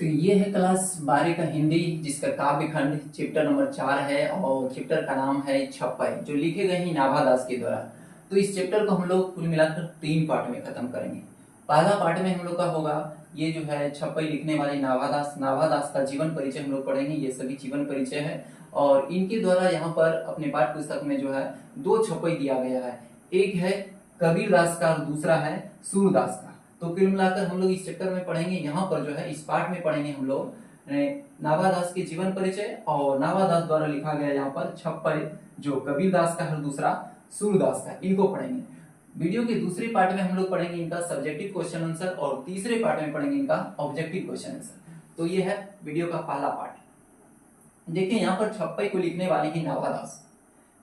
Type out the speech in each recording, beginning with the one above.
तो ये है क्लास 12 का हिंदी, जिसका काव्य खंड चैप्टर नंबर 4 है और चैप्टर का नाम है छप्पय, जो लिखे गए हैं नाभादास के द्वारा। तो इस चैप्टर को हम लोग कुल मिलाकर 3 पार्ट में खत्म करेंगे। पहला पार्ट में हम लोग का होगा ये जो है छप्पय लिखने वाले नाभादास का जीवन परिचय हम लोग पढ़ेंगे। ये सभी जीवन परिचय है और इनके द्वारा यहाँ पर अपने पाठ्य पुस्तक में जो है 2 छप्पय दिया गया है। एक है कबीर दास का और दूसरा है सूरदास का। तो कुल मिलाकर हम लोग इस चैप्टर में पढ़ेंगे, यहाँ पर जो है इस पार्ट में पढ़ेंगे हम लोग नाभादास के जीवन परिचय और नाभादास द्वारा लिखा गया यहाँ पर छप्पय, जो कबीर दास का है और दूसरा सूरदास का, इनको पढ़ेंगे। वीडियो के दूसरे पार्ट में हम लोग पढ़ेंगे इनका सब्जेक्टिव क्वेश्चन आंसर और तीसरे पार्ट में पढ़ेंगे इनका ऑब्जेक्टिव क्वेश्चन आंसर। तो ये है वीडियो का पहला पार्ट। देखिए यहाँ पर छप्पय को लिखने वाले ही नाभादास,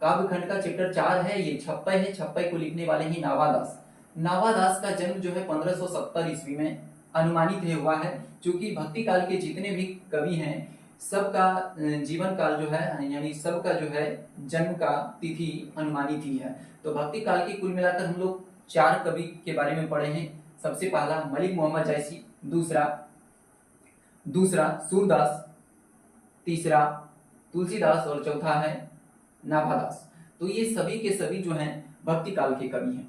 काव्य खंड का चैप्टर 4 है, ये छप्पय है। छप्पय को लिखने वाले ही नाभादास। नाभादास का जन्म जो है 1570 ईस्वी में अनुमानित है हुआ है। चूंकि भक्ति काल के जितने भी कवि हैं सबका जीवन काल जो है यानी सबका जो है जन्म का तिथि अनुमानित ही है। तो भक्ति काल की कुल मिलाकर हम लोग 4 कवि के बारे में पढ़े हैं। सबसे पहला मलिक मोहम्मद जैसी, दूसरा सूरदास, तीसरा तुलसीदास और चौथा है नाभादास। तो ये सभी के सभी जो हैं भक्ति काल के कवि हैं।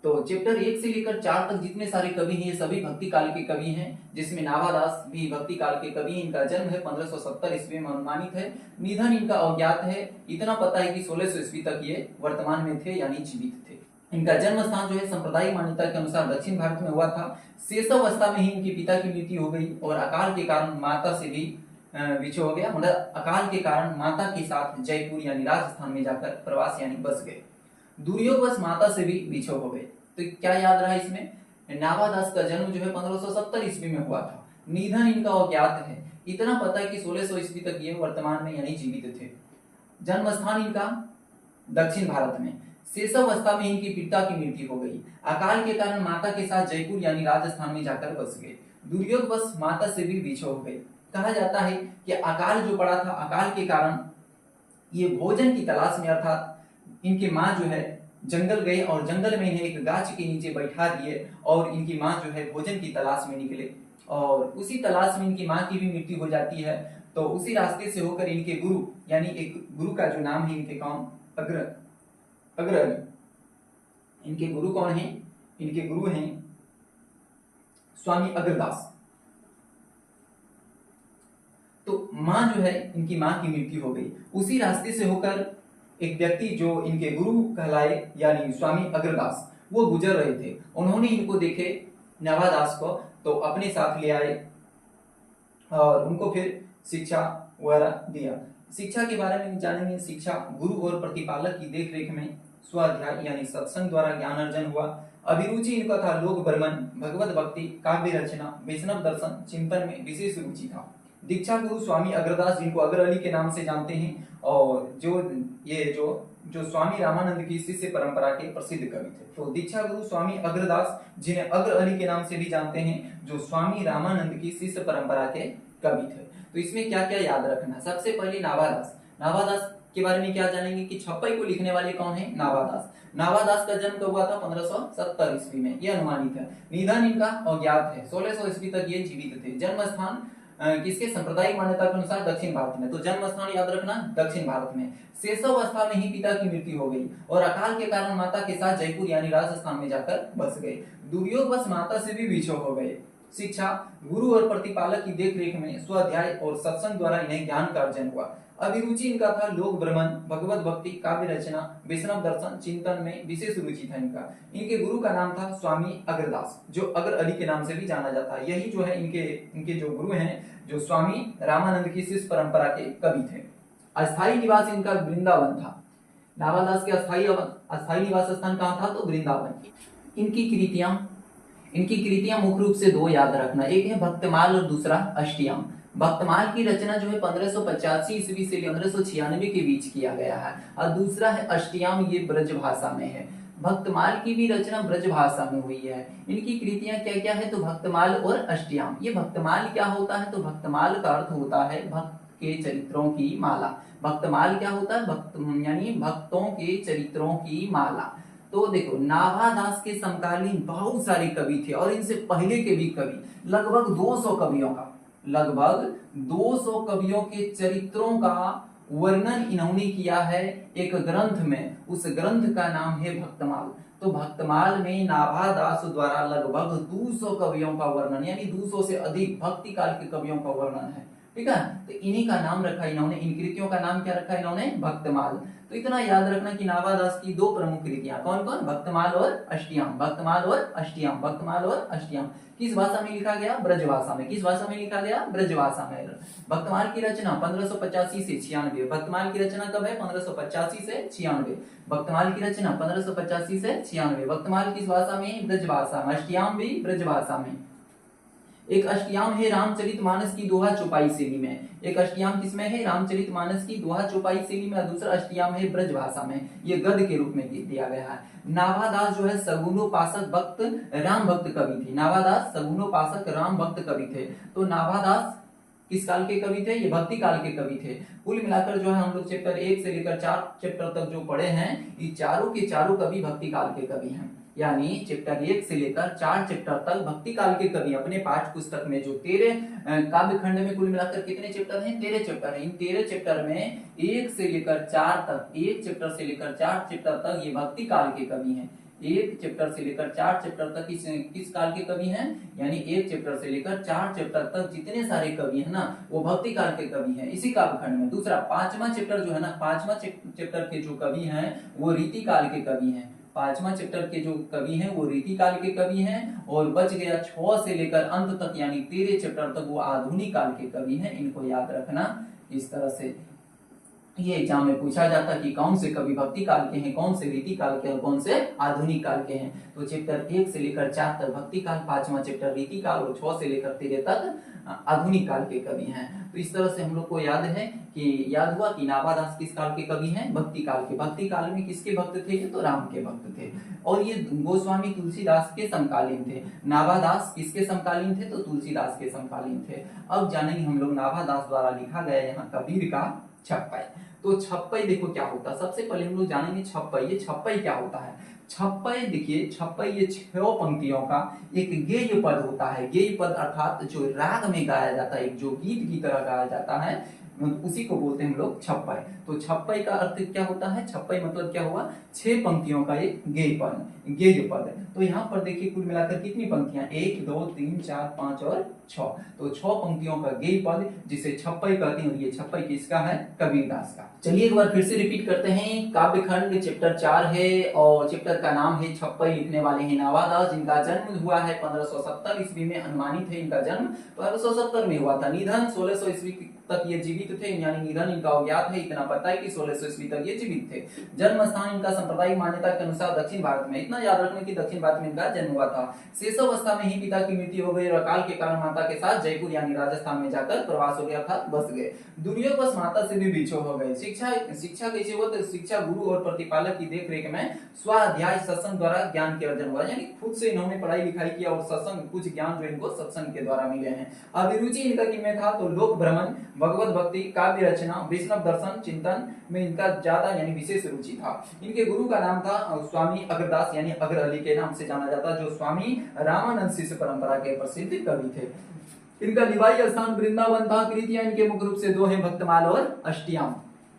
तो चैप्टर 1 से लेकर 4 तक जितने सारे कवि हैं ये सभी भक्ति काल के कवि हैं, जिसमें नाभादास भी भक्ति काल के कवि। इनका जन्म है 1570 ईस्वी में अनुमानित है। निधन इनका अज्ञात है। इतना पता है कि 1600 ईस्वी तक ये वर्तमान में थे यानी जीवित थे। इनका जन्म स्थान जो है सांप्रदायिक मान्यता के अनुसार दक्षिण भारत में हुआ था। शेषावस्था में ही इनके पिता की मृत्यु हो गई और अकाल के कारण माता से भी विछोह हो गया। मतलब अकाल के कारण माता के साथ जयपुर यानी राजस्थान में जाकर प्रवास यानी बस गए। दुर्योगवश माता से भी विछोह हो गए। तो क्या याद रहा इसमें? नाभादास का जन्म जो है 1570 ईस्वी में हुआ था। निधन इनका अज्ञात है। इतना पता है कि 1600 ईस्वी तक ये वर्तमान में यानी जीवित थे। जन्म स्थान इनका दक्षिण भारत में। शेषावस्था में इनकी पिता की मृत्यु हो गई। अकाल के कारण माता के साथ जयपुर यानी राजस्थान में जाकर बस गए। दुर्योगवश माता से भी विछोह हो गए। कहा जाता है कि अकाल जो पड़ा था, अकाल के कारण ये भोजन की तलाश में, अर्थात इनकी माँ जो है जंगल गए और जंगल में इन्हें एक गाछ के नीचे बैठा दिए और इनकी माँ जो है भोजन की तलाश में निकले और उसी तलाश में इनकी माँ की भी मृत्यु हो जाती है। तो उसी रास्ते से होकर इनके गुरु यानी एक गुरु का जो नाम है इनके कौन, अग्र अली। इनके गुरु कौन है? इनके गुरु हैं स्वामी अग्रदास। तो माँ जो है इनकी माँ की मृत्यु हो गई। उसी रास्ते से होकर एक व्यक्ति जो इनके गुरु कहलाए यानी स्वामी अग्रदास, वो गुजर रहे थे। उन्होंने इनको देखे नाभादास को तो अपने साथ ले आए और उनको फिर शिक्षा वगैरह दिया। शिक्षा के बारे में जानेंगे। शिक्षा गुरु और प्रतिपालक की देखरेख में स्वाध्याय यानी सत्संग द्वारा ज्ञान अर्जन हुआ। अभिरुचि इनका था लोक भ्रमण, भगवत भक्ति, काव्य रचना, वैष्णव दर्शन, चिंतन में विशेष रुचि था। दीक्षा गुरु स्वामी अग्रदास, जिनको अग्र अली के नाम से जानते हैं, और जो स्वामी रामानंद की शिष्य परंपरा के प्रसिद्ध कवि थे। तो दीक्षा गुरु स्वामी अग्रदास, जिन्हें अग्र अली के नाम से भी जानते हैं, जो स्वामी रामानंद की शिष्य परंपरा के कवि थे। तो इसमें क्या क्या याद रखना? सबसे पहले नाभादास के बारे में क्या जानेंगे कि छप्पय को लिखने वाले कौन है? नाभादास का जन्म कब हुआ था? 1570 ईस्वी में, यह अनुमानित है। निधन इनका अज्ञात है। 1600 ईस्वी तक ये जीवित थे। जन्म स्थान किसके? सांप्रदायिक मान्यता के अनुसार दक्षिण भारत में। तो जन्म स्थान याद रखना दक्षिण भारत में। शेषावस्था में ही पिता की मृत्यु हो गई और अकाल के कारण माता के साथ जयपुर यानी राजस्थान में जाकर बस गए। दुर्योगवश माता से भी विछोह हो गए। शिक्षा गुरु और प्रतिपालक की देखरेख में स्वाध्याय और सत्संग द्वारा इन्हें ज्ञान का अर्जन हुआ। अभिरुचि इनका था लोक भ्रमण, भगवत भक्ति, काव्य रचना, वैष्णव दर्शन, चिंतन में विशेष रुचि था इनका। इनके गुरु का नाम था स्वामी अग्रदास, जो अग्र अली के नाम से भी जाना जाता है। यही जो है इनके जो गुरु हैं, जो स्वामी रामानंद की शिष्य परंपरा के कवि थे। अस्थायी निवास इनका वृंदावन था। नाभादास के अस्थायी निवास स्थान कहाँ था? तो वृंदावन। इनकी कृतियां मुख्य रूप से 2 याद रखना। एक है भक्तमाल और दूसरा अष्टयाम। भक्तमाल की रचना जो है 1585 ईस्वी से 1596 के बीच किया गया है और दूसरा है अष्टयाम, ये ब्रज भाषा में है। भक्तमाल की भी रचना ब्रज भाषा में हुई है। इनकी कृतियां क्या क्या है? तो भक्तमाल और अष्टयाम। ये भक्तमाल क्या होता है? तो भक्तमाल का अर्थ होता है भक्त के चरित्रों की माला। भक्तमाल क्या होता है? भक्त यानी भक्तों के चरित्रों की माला। तो देखो नाभादास के समकालीन बहुत सारे कवि थे और इनसे पहले के भी कवि, लगभग 200 कवियों का, लगभग 200 कवियों के चरित्रों का वर्णन इन्होंने किया है एक ग्रंथ में। उस ग्रंथ का नाम है भक्तमाल। तो भक्तमाल में नाभादास द्वारा लगभग 200 कवियों का वर्णन, यानी 200 से अधिक भक्ति काल के कवियों का वर्णन है। ठीक है, तो इन्हीं का नाम रखा इन्होंने, इन कृतियों का नाम क्या रखा इन्होंने, भक्तमाल। तो इतना याद रखना कि नाभादास की दो प्रमुख कृतियां कौन कौन, भक्तमाल और अष्टयाम, भक्तमाल और अष्टयाम, भक्तमाल और अष्टयाम। किस भाषा में लिखा गया, ब्रजभाषा में। किस भाषा में लिखा गया, ब्रजभाषा में। भक्तमाल की रचना 1585 से 96, भक्तमाल की रचना कब है, 1585 से 96, भक्तमाल की रचना 1585 से 96। भक्तमाल किस भाषा में, ब्रजभाषा में। अष्टयाम भी ब्रजभाषा में। एक अष्टयाम है रामचरितमानस की दोहा चौपाई शैली में, एक अष्टयाम किसमें है, रामचरितमानस की दोहा चौपाई शैली में, और दूसरा अष्टयाम है ब्रजभाषा में, ये गद्य के रूप में दिया गया है। नाभादास जो है सगुनोपासक भक्त राम भक्त कवि थे। नाभादास सगुनोपासक राम भक्त कवि थे। तो नाभादास किस काल के कवि थे, ये भक्ति काल के कवि थे। कुल मिलाकर जो है हम लोग चैप्टर 1 से लेकर 4 चैप्टर तक जो पढ़े हैं, ये चारों के चारों कवि भक्ति काल के कवि हैं। यानी चैप्टर 1 से लेकर 4 चैप्टर तक भक्ति काल के कवि अपने पाठ्य पुस्तक में जो 13 काव्य खंड में कुल मिलाकर कितने चैप्टर हैं, 13 चैप्टर हैं। इन 13 चैप्टर में 1 से लेकर 4 तक, 1 चैप्टर से लेकर 4 चैप्टर तक ये भक्ति काल के कवि हैं। 1 चैप्टर से लेकर 4 चैप्टर तक किस काल के कवि हैं, यानी 1 चैप्टर से लेकर 4 चैप्टर तक जितने सारे कवि हैं ना, वो भक्ति काल के कवि हैं इसी काव्य खंड में। दूसरा 5वां चैप्टर जो है ना, 5वां चैप्टर के जो कवि हैं वो रीति काल के कवि हैं। 5वां चैप्टर के जो कवि हैं वो रीति काल के कवि हैं, और बच गया 6 से लेकर अंत तक यानी 13 चैप्टर तक वो आधुनिक काल के कवि हैं। इनको याद रखना इस तरह से। ये एग्जाम में पूछा जाता कि कौन से कवि भक्ति काल के हैं, कौन से रीति काल के हैं, कौन से आधुनिक काल के हैं। तो चैप्टर 1 से लेकर 4 तक भक्ति काल, 5वां चैप्टर रीति काल, और 6 से लेकर 13 तक आधुनिक काल के कवि हैं। तो इस तरह से हम लोग को याद है कि याद हुआ कि नाभादास किस काल के कवि हैं, भक्ति काल के। भक्ति काल में किसके भक्त थे, ये तो राम के भक्त थे, और ये गोस्वामी तुलसीदास के समकालीन थे। नाभादास किसके समकालीन थे, तो तुलसीदास के समकालीन थे। अब जानेंगे हम लोग नाभादास द्वारा लिखा गया यहाँ कबीर का छप्पई। तो छप्पई देखो क्या होता है, सबसे पहले हम लोग जानेंगे छप्पई। ये छप्पई क्या होता है, छप्पई देखिए, छप्पई ये 6 पंक्तियों का एक गेय पद होता है। गेय पद अर्थात जो राग में गाया जाता है, एक जो गीत की तरह गाया जाता है, उसी को बोलते हैं हम लोग छप्पई। तो छप्पई का अर्थ क्या होता है, छप्पई मतलब क्या हुआ, 6 पंक्तियों का एक गेय पद। तो यहाँ पर देखिए कुल मिलाकर कितनी पंक्तियां, 1 2 3 4 5 और 6। तो 6 पंक्तियों का गेय पद जिसे छप्पई कहते हैं, और ये छप्पई किसका है, कबीरदास का। चलिए एक बार फिर से रिपीट करते हैं। काव्य खंड चैप्टर 4 है और चैप्टर का नाम है छप्पई। लिखने वाले हैं नाभादास, जिनका जन्म हुआ है 1570 ईस्वी में। अनुमानित है इनका जन्म 1570 में हुआ था। निधन 1600 ईस्वी तक ये जीवित थे, यानी निधन इनका अज्ञात है। इतना पता है कि 1600 ईस्वी तक ये जीवित थे। जन्म स्थान इनका सांप्रदायिक मान्यता के अनुसार दक्षिण भारत में। इतना याद रखने की दक्षिण भारत में इनका जन्म हुआ था। शेषावस्था में ही पिता की मृत्यु हो गई और अकाल के कारण माता के साथ जयपुर यानी राजस्थान में जाकर प्रवास हो गया था, बस गए। दुर्योगवश माता से भी बिछो हो गए। शिक्षा कैसे हुआ, तो शिक्षा गुरु और प्रतिपालक की देखरेख में स्वाध्याय सत्संग द्वारा ज्ञान के अर्जन हुआ, यानी खुद से इन्होंने पढ़ाई लिखाई किया और सत्संग कुछ ज्ञान जो इनको सत्संग के द्वारा मिले हैं। अभिरुचि इनका किसमें था, तो लोक भ्रमण, भगवत भक्ति, काव्य रचना, वैष्णव दर्शन चिंतन में इनका ज्यादा यानी विशेष रुचि था। इनके गुरु का नाम था स्वामी अग्रदास, यानी अग्र अली के नाम से जाना जाता, जो स्वामी रामानंद शिष्य परंपरा के प्रसिद्ध कवि थे। इनका निवास स्थान वृंदावन था। कृतियां इनके मुख्य रूप से 2 हैं, भक्तमाल और अष्टयाम।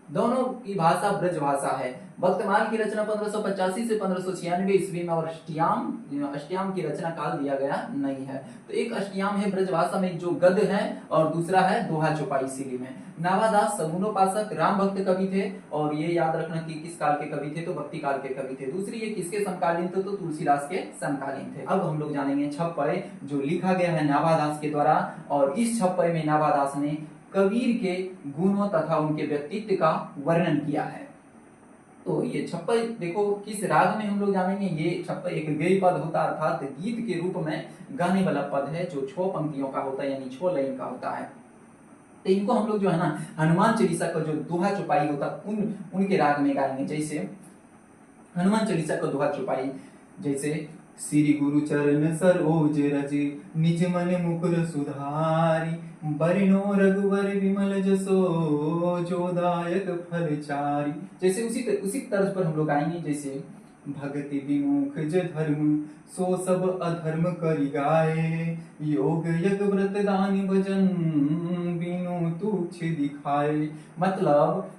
दोनों की भाषा ब्रज भाषा है। भक्तमाल की रचना 1585 से 1596 ईस्वी में, और अष्टयाम की रचना काल दिया गया नहीं है। तो एक अष्टयाम है ब्रज भाषा में जो गद्य है, और दूसरा है दोहा चौपाई शैली में। नाभादास सगुनोपासक राम भक्त कवि थे, और ये याद रखना कि किस काल के कवि थे, तो भक्ति काल के कवि थे। दूसरी ये किसके समकालीन थे, तो तुलसीदास के समकालीन थे। अब हम लोग जानेंगे छप्पई, जो लिखा गया है नाभादास के द्वारा, और इस छप्पई में नाभादास ने कबीर के गुणों तथा उनके व्यक्तित्व का वर्णन किया है। तो ये छप्पई देखो किस राग में हम लोग जानेंगे। ये छप्पई एक गेय पद होता है, अर्थात गीत के रूप में गाने वाला पद है, जो 6 पंक्तियों का होता है, यानी 6 लाइन का होता है। तो इनको हम लोग जो है ना हनुमान चालीसा का जो दोहा चौपाई होता है उनके राग में गाएंगे। जैसे हनुमान चालीसा का दोहा चौपाई, जैसे श्री गुरु चरण सरोज रज निज मन मुकुर सुधारी, बरनो रघुवर विमल जसो जो दायक फल चारी। जैसे उसी तर्ज पर हम लोग आएंगे। जैसे भक्ति विमुख जे धर्म सो सब अधर्म करि गाए। योग यज्ञ व्रत दान भजन बिनु तुच्छ दिखाए। मतलब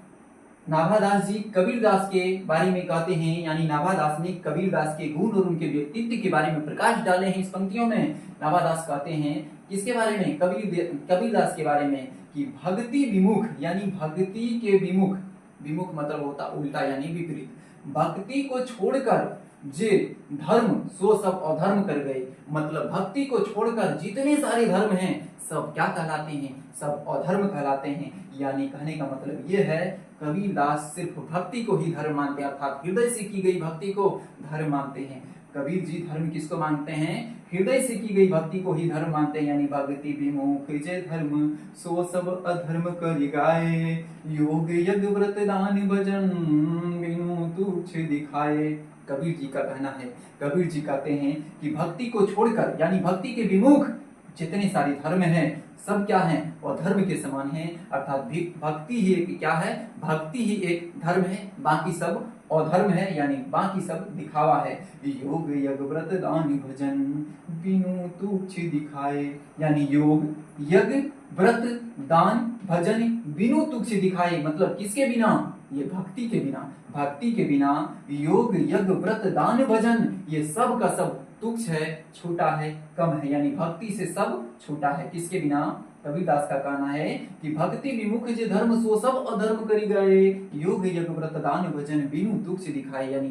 नाभादास जी कबीरदास के बारे में कहते हैं, यानी नाभादास ने कबीरदास के गुण और उनके व्यक्तित्व के बारे में प्रकाश डाले हैं इस पंक्तियों में। नाभादास कहते हैं किसके बारे में? कबीरदास के बारे में कि भक्ति विमुख यानी भक्ति के विमुख, विमुख मतलब होता उल्टा यानी विपरीत, भक्ति को छोड़कर जे धर्म सो सब अधर्म कर गए। मतलब भक्ति को छोड़कर जितने सारे धर्म हैं सब क्या कहलाते हैं? सब अधर्म कहलाते हैं। यानी कहने का मतलब ये है कबीरदास सिर्फ भक्ति को ही धर्म मानते हैं, अर्थात हृदय से की गई भक्ति को धर्म मानते हैं। कबीर जी धर्म किसको मानते हैं? हृदय से की गई भक्ति को ही धर्म मानते हैं। यानी भक्ति विमुख जे धर्म सो सब अधर्म करि गाए। योग यज्ञ व्रत दान भजन बिनु तुच्छ दिखाए। कबीर जी का कहना है, कबीर जी कहते हैं कि भक्ति को छोड़कर यानी भक्ति के विमुख जितने सारे धर्म हैं सब क्या हैं? और धर्म के समान हैं। अर्थात भक्ति ही एक क्या है? भक्ति ही एक धर्म है, बाकी सब अधर्म है, यानी बाकी सब दिखावा है। योग यज्ञ व्रत दान भजन बिनु तुच्छ दिखाए। यानी योग यज्ञ व्रत दान भजन बिनु तुच्छ दिखाए। मतलब किसके बिना? ये भक्ति के बिना। भक्ति के बिना योग यज्ञ व्रत दान भजन ये सब का सब तुच्छ है, छोटा है, कम है। यानी भक्ति से सब छोटा है। किसके बिना? कबीरदास का कहना है कि भक्ति विमुख जे धर्म सो सब अधर्म करि गए। योग यज्ञ व्रत दान भजन बिनु तुच्छ दिखाए। यानी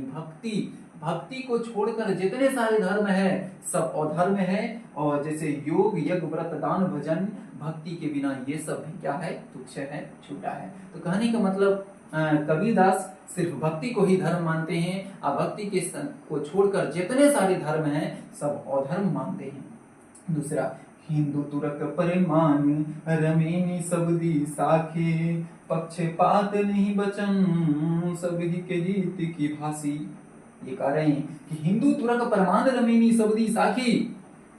भक्ति को छोड़कर जितने सारे धर्म है सब अधर्म है। और जैसे योग यज्ञ व्रत दान भजन भक्ति के बिना ये सब भी क्या है? तुच्छ है, छोटा है। तो कहने का मतलब कबीरदास सिर्फ भक्ति को ही धर्म मानते हैं, अभक्ति के को छोड़कर जितने सारे धर्म हैं सब अधर्म मानते हैं। दूसरा, हिंदू तुरक परिमान रमेनी सबदी साखे, पक्षपात नहीं बचन सभी के रीत की भासी। ये कह रहे हैं कि हिंदू तुरक परमान रमेनी सबदी साखी,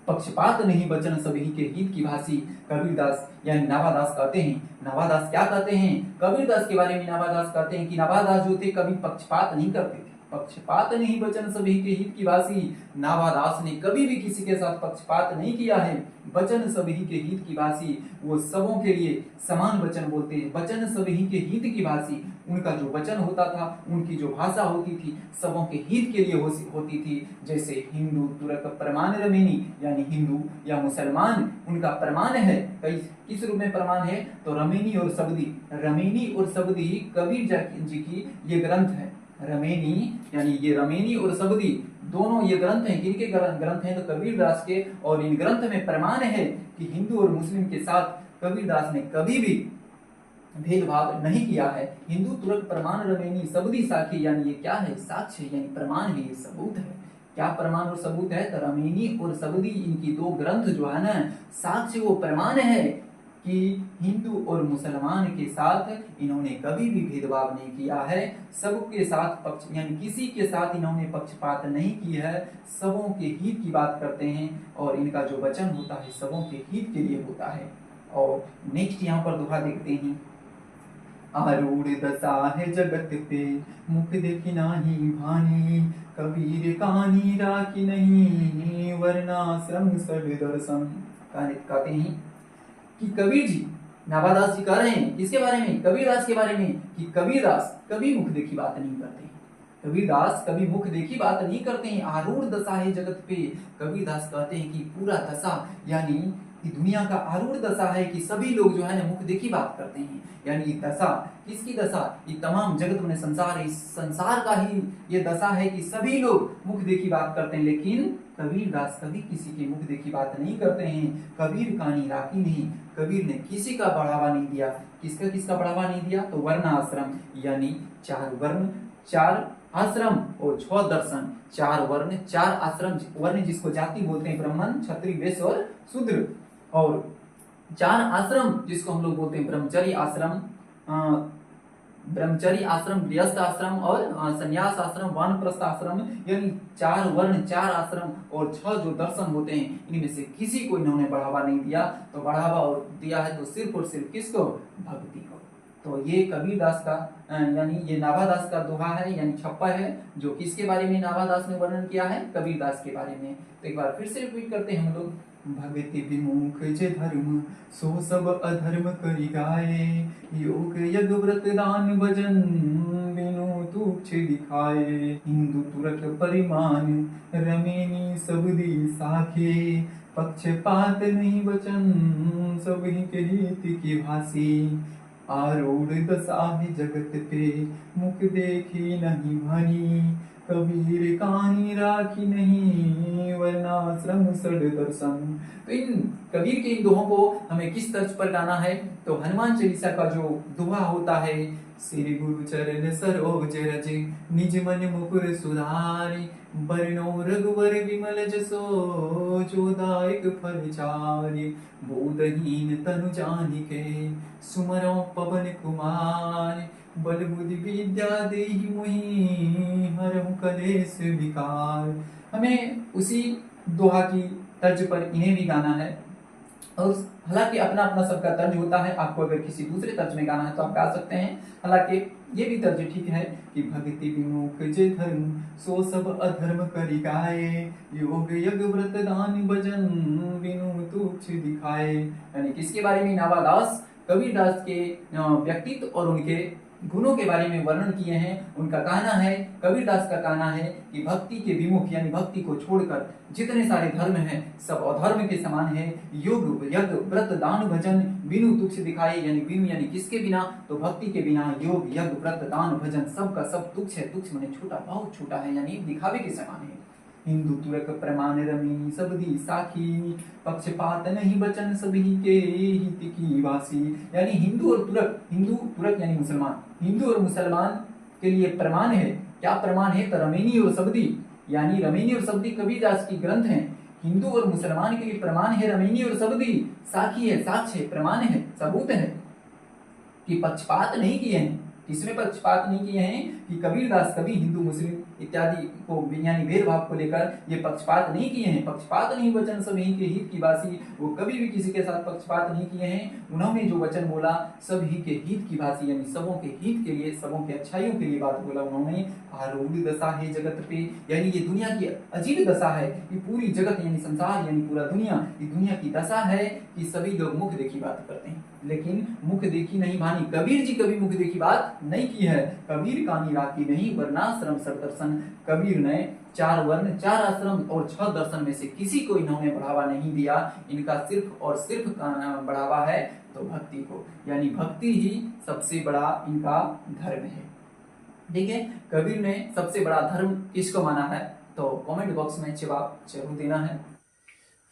पक्षपात नहीं बचन सभी के हित की भासी। कबीरदास यानी नाभादास कहते हैं, नाभादास क्या कहते हैं? कबीरदास के बारे में नाभादास कहते हैं कि नाभादास जो थे कभी पक्षपात नहीं करते थे। पक्षपात नहीं बचन सभी के हित की भासी। नाभादास ने कभी भी किसी के साथ पक्षपात नहीं किया है। वचन सभी के हित की भासी, वो सबों के लिए समान वचन बोलते हैं। वचन सभी के हित की भासी, उनका जो वचन होता था, उनकी जो भाषा होती थी सबों के हित के लिए होती थी। जैसे हिंदू तुरक प्रमाण रमेनी, यानी हिंदू या मुसलमान उनका प्रमाण है। किस रूप में प्रमाण है? तो रमेनी और सबदी। रमेनी और सबदी कबीर जी की ये ग्रंथ है। रमेनी यानी ये रमेनी और सबदी दोनों ये ग्रंथ हैं। किनके ग्रंथ हैं? तो कबीरदास के। और इन ग्रंथ में प्रमाण है कि हिंदू और मुस्लिम के साथ कबीरदास ने कभी भी भेदभाव नहीं किया है। हिंदू तुरक प्रमाण रमेनी सबदी साखी, यानी ये क्या है? साक्ष्य यानी प्रमाण है, ये सबूत है। क्या प्रमाण और सबूत है? तो रमेनी और सबदी इनकी दो ग्रंथ जो है ना, साक्ष्य वो प्रमाण है कि हिंदू और मुसलमान के साथ इन्होंने कभी भी भेदभाव नहीं किया है। सबके साथ पक्ष यानी किसी के साथ इन्होंने पक्षपात नहीं किया है। सबों के हित की बात करते हैं और इनका जो वचन होता है सबों के हित के लिए होता है। और नेक्स्ट यहाँ पर दोहा देखते हैं। आरूढ़ दशा है जगत पे मुख देखी नाही भानी, कबीर कहानी राखी नहीं वर्णाश्रम सड दर्शन। कहते हैं कि कबीर जी, नाभादास जी कह रहे हैं किसके बारे में? कबीरदास के बारे में, कि कबीरदास कभी मुख देखी बात नहीं करते हैं। कबीरदास कभी मुख देखी बात नहीं करते हैं। आरूढ़ दशा है जगत पे, कबीरदास कहते हैं कि पूरा दशा यानी कि दुनिया का आरूढ़ दशा है कि सभी लोग जो है ना मुख देखी बात करते हैं। यानी दशा, किसकी दशा? ये तमाम जगत में संसार, इस संसार का ही ये दशा है कि सभी लोग मुख देखी बात करते हैं। लेकिन कबीरदास कभी किसी की मुख देखी बात नहीं करते हैं। कबीर कहानी राखी नहीं, कबीर ने किसी का बढ़ावा नहीं दिया। किसका बढ़ावा नहीं दिया? तो वर्ण आश्रम यानी 4 वर्ण 4 आश्रम और 6 दर्शन। 4 वर्ण 4 आश्रम, वर्ण जिसको जाति बोलते हैं, ब्राह्मण क्षत्रिय वैश्य और शूद्र। और 4 आश्रम जिसको हम लोग बोलते हैं ब्रह्मचर्य आश्रम, गृहस्थ आश्रम और संन्यास आश्रम, वानप्रस्थ आश्रम। यानी 4 वर्ण 4 आश्रम और 6 जो दर्शन होते हैं, इनमें से किसी को इन्होंने बढ़ावा नहीं दिया। तो बढ़ावा दिया है तो सिर्फ और सिर्फ किसको? भक्ति को। तो ये कबीरदास का यानी ये नाभादास का दोहा है, यानी छप्पा है, जो किसके बारे में नाभादास ने वर्णन किया है? कबीरदास के बारे में। तो एक बार फिर से रिपीट करते हैं हम लोग। भगति विमुख जे धर्म, सो सब अधर्म करि गाये, योग यज्ञ व्रत दान भजन, बिनु तुच्छ दिखाए। हिंदू तुरक परिमाण, रमेनी सब दी साखे, पक्षपात नहीं वचन, सबहि के हित की भासी। आरूढ़ दशा है जगत पे, मुख देखी नहीं भनी, कबीर कानी राखी नहीं, वर्णाश्रम सड़ दर्शन। तो इन कबीर के इन दोहों को हमें किस तर्ज पर गाना है? तो हनुमान चालीसा का जो दोहा होता है, श्री गुरु चरण सरोज रज, निज मन मुकुर सुधारि, बरनो रघुवर विमल जसो, जो दायक फल चारि। बोधहीन तनु जानिके, सुमरो पवन कुमार, बल बुद्धि विद्या देहि मोहि, हरहु कलेश विकार। हमें उसी दोहा की तर्ज पर इन्हें भी गाना है। और हालांकि अपना अपना सबका तर्ज होता है, आपको अगर किसी दूसरे तर्ज में गाना है तो आप गा सकते हैं। हालांकि ये भी तर्ज ठीक है कि भक्ति विमुख जे धर्म, सो सब अधर्म करि गाये, योग यज्ञ व्रत दान भजन, बिनु तुच्छ दिखाए। यानी किसके बारे में नाभादास कबीरदास के व्यक्तित्व और उनके गुणों के बारे में वर्णन किए हैं। उनका कहना है, कबीरदास का कहना है कि भक्ति के विमुख यानी भक्ति को छोड़कर जितने सारे धर्म हैं सब अधर्म के समान है। योग यज्ञ व्रत दान भजन बिनु तुच्छ दिखाए, यानी बिनु यानी किसके बिना? तो भक्ति के बिना योग यज्ञ व्रत दान भजन सब का सब तुच्छ है। तुच्छ माने छोटा, बहुत छोटा है, यानी दिखावे के समान है। हिंदू तुरक प्रमाण रमी, सब दी साखी, पक्षपात नहीं बचन, सभी के हित की वासी। यानी हिंदू और तुरक, हिंदू तुरक यानी मुसलमान, हिंदू और मुसलमान के लिए प्रमाण है। क्या प्रमाण है? तो रमेनी और सबदी, यानी रमेनी और सबदी कबीरदास की ग्रंथ हैं। हिंदू और मुसलमान के लिए प्रमाण है रमेनी और सबदी, साखी है, साक्ष्य है, प्रमाण है, सबूत है कि पक्षपात नहीं किए हैं। किसमें पक्षपात नहीं किए हैं? कि कबीरदास कभी हिंदू मुस्लिम इत्यादि को यानी भेदभाव को लेकर ये पक्षपात नहीं किए हैं। पक्षपात नहीं वचन सभी के हित की भाषी, वो कभी भी किसी के साथ पक्षपात नहीं किए हैं। उन्होंने जो वचन बोला सभी के हित की भाषी, यानी सबों के हित के लिए, सबों के अच्छाइयों के लिए बात बोला उन्होंने। आरूढ़ दशा है जगत पे, यानी ये दुनिया की अजीब दशा है। ये पूरी जगत यानी संसार यानी पूरा दुनिया, ये दुनिया की दशा है कि सभी लोग मुख देखी बात करते हैं, लेकिन मुख देखी नहीं भानी। कबीर जी कभी मुख देखी बात नहीं की है। कबीर कानी राखी नहीं, वर्णाश्रम सर दर्शन। कबीर ने 4 वर्ण 4 आश्रम और 6 दर्शन में से किसी को इन्होंने बढ़ावा नहीं दिया। इनका सिर्फ और सिर्फ बढ़ावा है तो भक्ति को, यानी भक्ति ही सबसे बड़ा इनका धर्म है। ठीक है, कबीर ने सबसे बड़ा धर्म किसको माना है? तो कमेंट बॉक्स में जवाब जरूर देना है।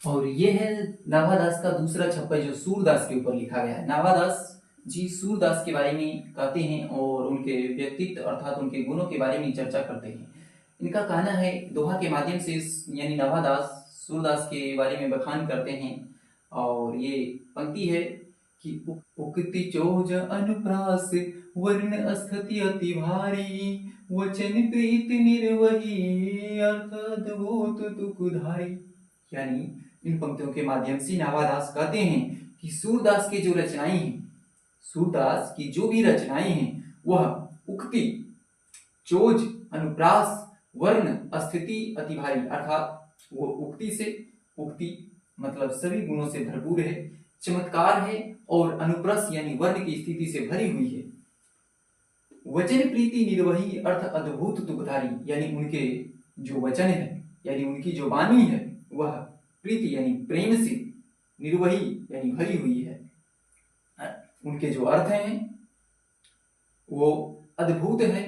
और ये है नाभादास का दूसरा छप्पा जो सूरदास के ऊपर लिखा गया है। नाभादास जी सूरदास के बारे में कहते हैं और उनके व्यक्तित्व अर्थात उनके गुणों के बारे में चर्चा करते हैं। इनका कहना है दोहा के माध्यम से यानी नाभादास सूरदास के बारे में बखान करते हैं। और ये पंक्ति है कि उक्ति चोज अनुप्रास, वर्ण स्थिति अति भारी, वचन प्रीत निर्वही, अर्थ अद्भुत तुकधारी। यानी इन पंक्तियों के माध्यम से नाभादास कहते हैं कि सूरदास की जो रचनाएं हैं, सूरदास की जो भी रचनाएं हैं वह उक्ति चोज अनुप्रास वर्ण स्थिति अति भारी, अर्थात वो उक्ति से, उक्ति मतलब सभी गुणों से भरपूर है, चमत्कार है और अनुप्रस यानी वर्ण की स्थिति से भरी हुई है। वचन प्रीति निर्वही अर्थ अद्भुत तुकधारी, यानी उनके जो वचन है यानी उनकी जो वाणी है वह प्रीति यानी प्रेम से, निर्वही यानी भरी हुई है। उनके जो अर्थ हैं वो अद्भुत है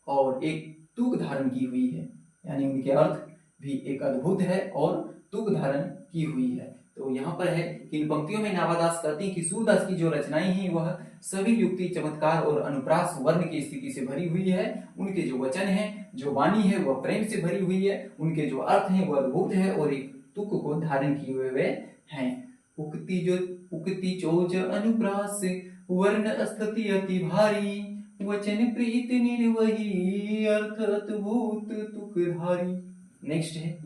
और एक तुक धारण की हुई है, यानी उनके अर्थ भी एक अद्भुत है और तुक धारण की हुई है। तो यहाँ पर है कि इन पंक्तियों में नाभादास कहते हैं कि सूरदास की जो रचनाएं हैं वह सभी युक्ति चमत्कार और अनुप्रास वर्ण की स्थिति से भरी हुई है। उनके जो वचन हैं, जो वाणी है वह प्रेम से भरी हुई है। उनके जो अर्थ हैं वह अद्भुत है और एक तुक को धारण किए हुए हैं। उक्ति चोज अनुप्रास वर्ण स्थिति अति भारी, वचन प्रीत निर्वही अर्थ अद्भुत तुकधारी। नेक्स्ट है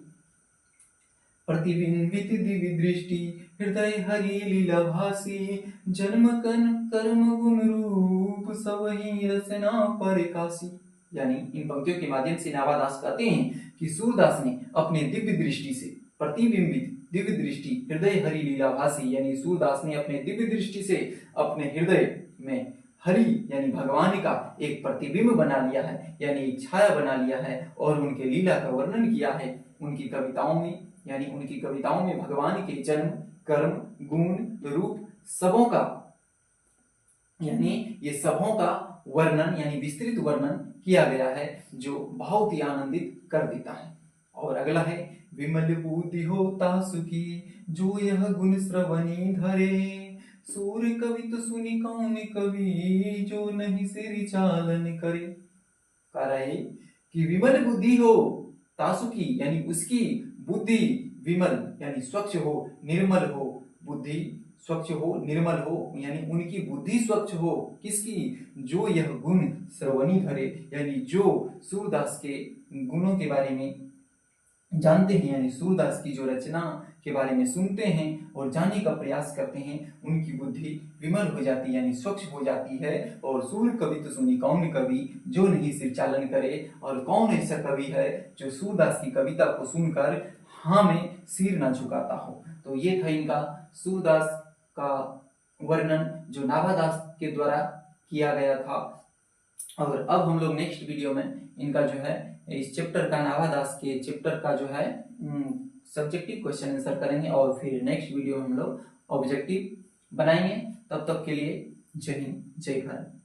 प्रतिबिंबित दिव्य दृष्टि हृदय हरि लीला भासी, जन्म कर्म गुण रूप सब ही रचना परिकासी। यानी इन पंक्तियों के माध्यम से नावादास कहते हैं कि सूरदास ने अपने दिव्य दृष्टि से, प्रतिबिंबित दिव्य दृष्टि हृदय हरि लीला भासी, यानी सूरदास ने अपने दिव्य दृष्टि से अपने हृदय में हरि यानी भगवान का एक प्रतिबिंब बना लिया है, यानी एक छाया बना लिया है और उनके लीला का वर्णन किया है उनकी कविताओं में। यानी उनकी कविताओं में भगवान के जन्म कर्म गुण रूप सबों का, यानी ये सबों का वर्णन यानी विस्तृत वर्णन किया गया है, जो बहुत ही आनंदित कर देता है। और अगला है, विमल बुद्धि होता सुखी जो यह गुण श्रवणी धरे, सूर कवित सुनि कौन कवि जो नहीं सिर चालन करे। कह रहा है कि विमल बुद्धि हो तासुकी, यानी उसकी बुद्धि विमल यानी स्वच्छ हो, निर्मल हो, बुद्धि स्वच्छ हो, निर्मल हो, यानी उनकी बुद्धि स्वच्छ हो। किसकी? जो यह गुण श्रवणी धरे, यानी जो सूरदास के गुणों के बारे में जानते हैं, यानी सूरदास की जो रचना के बारे में सुनते हैं और जानने का प्रयास करते हैं, उनकी बुद्धि विमल हो जाती है यानी स्वच्छ हो जाती है। और सूर कवि तो सुनी कौन कवि जो नहीं सिर चालन करे, और कौन ऐसा कवि है जो सूरदास की कविता को सुनकर हाँ में सिर ना झुकाता हो। तो ये था इनका सूरदास का वर्णन जो नाभादास के द्वारा किया गया था। और अब हम लोग नेक्स्ट वीडियो में इनका जो है इस चैप्टर का, नाभादास के चैप्टर का जो है सब्जेक्टिव क्वेश्चन आंसर करेंगे और फिर नेक्स्ट वीडियो में हम लोग ऑब्जेक्टिव बनाएंगे। तब तक के लिए जय हिंद जय भारत।